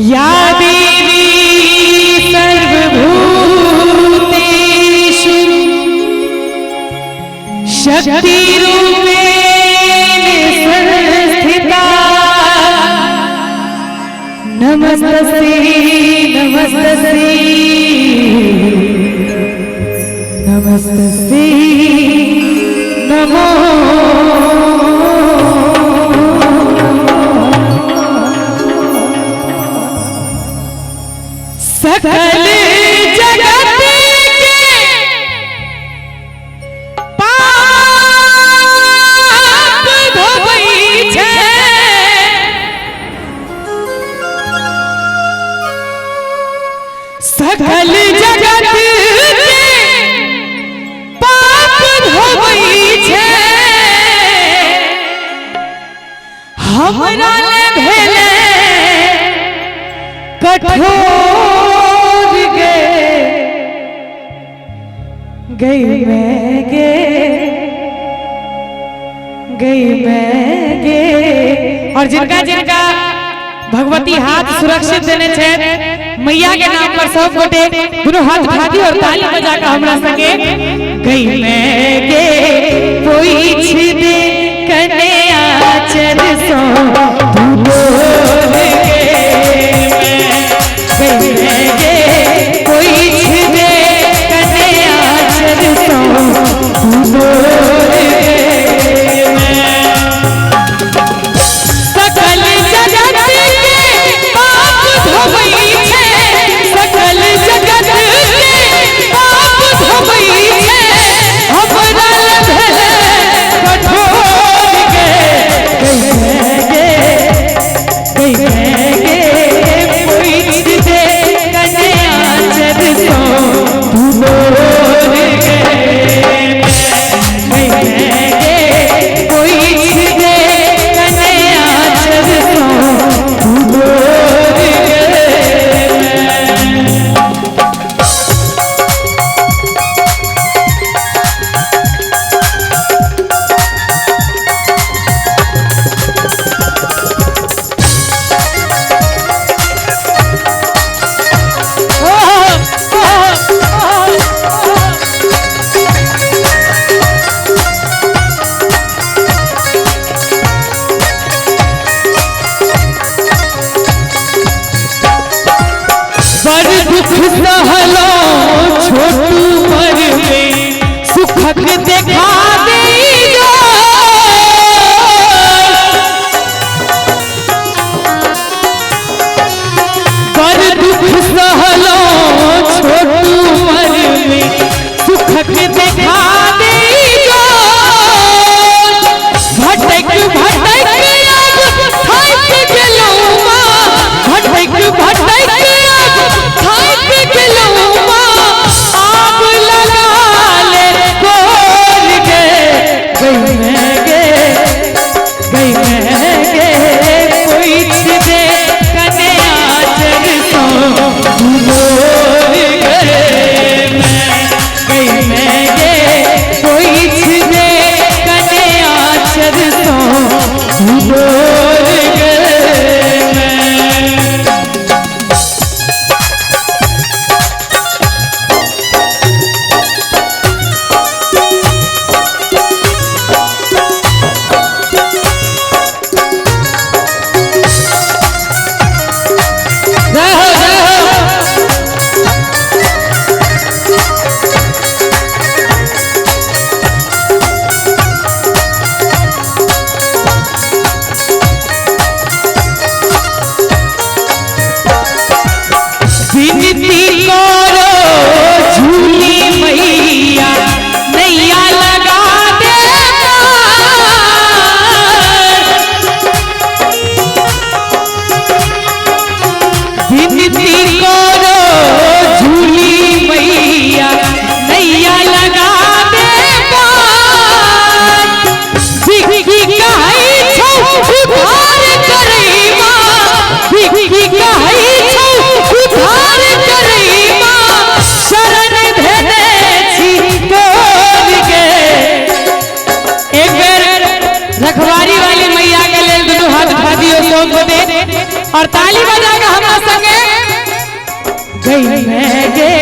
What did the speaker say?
या देवी सर्वभूतेषु शक्तिरूपेण संस्थिता नमस्तस्यै नमस्तस्यै नमस्तस्यै नमो सकल जगत के पाप धोबै छै सकल जगत के पाप धोबै छै हमरा ले भेले कठोर गई मैं गे और जिनका जिनका भगवती हाथ सुरक्षित देने छे मैया के नाम पर सब गोटे दोनों हाथ उठाती और ताली बजा के हमरा संगे गई मैं गे पोइछ दे कन्या आचर सो सहलो छोटू पर में सुखक देखा दीजो पर दुख सहलो छोटू पर में सुखक देखा दीजो भटक भटक थक गेलो भटक भटक आग लगा ले कोर सब गोटे और ताली बजा के हमरा संगे जय मैं गे